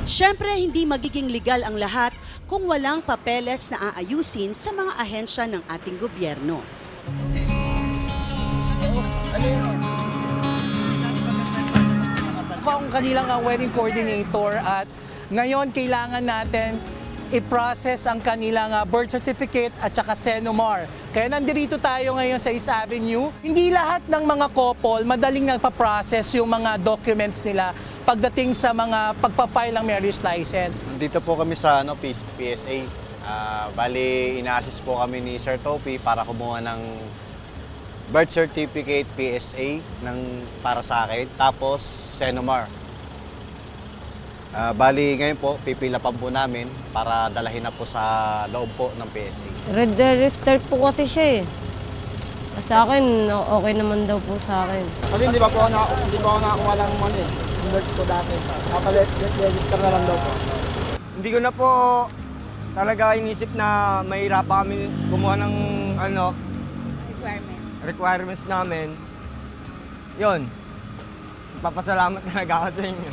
Siyempre, hindi magiging legal ang lahat kung walang papeles na aayusin sa mga ahensya ng ating gobyerno. Ako ang kanilang wedding coordinator at ngayon kailangan natin i-process ang kanilang birth certificate at saka Senomar. Kaya nandito tayo ngayon sa East Avenue. Hindi lahat ng mga couple madaling nagpa-process yung mga documents nila pagdating sa mga pagpa-file ng marriage license. Dito po kami sa PSA. Bali, ina-assist po kami ni Sir Topi para kumuha ng birth certificate PSA para sa akin, tapos Senomar. Bali, ngayon po, pipila pa po namin para dalahin na po sa loob po ng PSA. Red registered po kasi siya eh. Sa akin, okay naman daw po sa akin. Kasi hindi pa ako nakakuha ng money. Convert ko dati. Register na lang daw po. Hindi ko na po talaga inisip na mahirapan kami kumuha ng requirements namin. Yun. Papasalamat talaga ako sa inyo.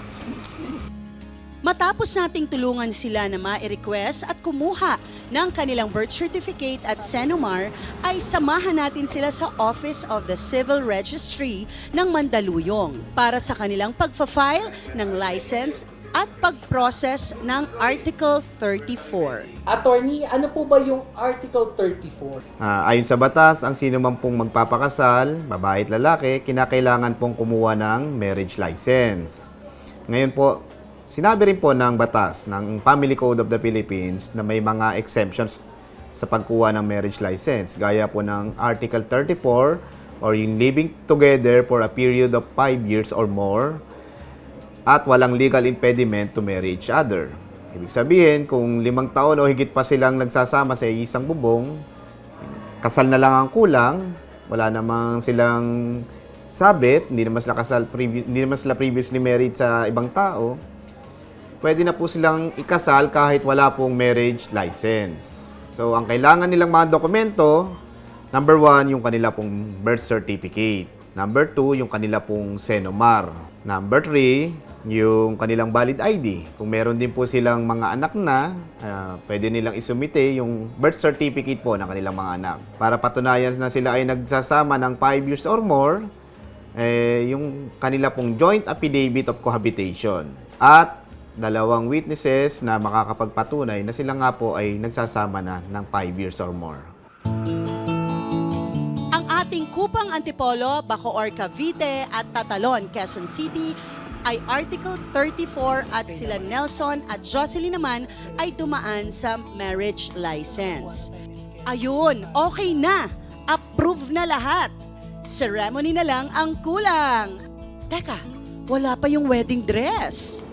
Matapos nating tulungan sila na ma-request at kumuha ng kanilang birth certificate at Senomar, ay samahan natin sila sa Office of the Civil Registry ng Mandaluyong para sa kanilang pagpa-file ng license at pag-process ng Article 34. Attorney, ano po ba yung Article 34? Ayon sa batas, ang sino man pong magpapakasal, babae at lalaki, kinakailangan pong kumuha ng marriage license. Ngayon po, sinabi rin po ng batas ng Family Code of the Philippines na may mga exemptions sa pagkuha ng marriage license. Gaya po ng Article 34 or yung living together for a period of 5 years or more at walang legal impediment to marry each other. Ibig sabihin, kung 5 taon o higit pa silang nagsasama sa isang bubong, kasal na lang ang kulang, wala namang silang sabit, hindi naman sila previously married sa ibang tao, pwede na po silang ikasal kahit wala pong marriage license. So, ang kailangan nilang mga dokumento, number 1, yung kanila pong birth certificate. Number 2, yung kanila pong Senomar. Number 3, yung kanilang valid ID. Kung meron din po silang mga anak na, pwede nilang isumite yung birth certificate po ng kanilang mga anak. Para patunayan na sila ay nagsasama ng 5 years or more, yung kanila pong joint affidavit of cohabitation. At 2 witnesses na makakapagpatunay na sila nga po ay nagsasama na ng 5 years or more. Ang ating Kupang Antipolo, Bacoor, Cavite at Tatalon, Quezon City ay Article 34 at sila Nelson at Jocelyn naman ay dumaan sa marriage license. Ayun, okay na! Approve na lahat! Ceremony na lang ang kulang! Teka, wala pa yung wedding dress!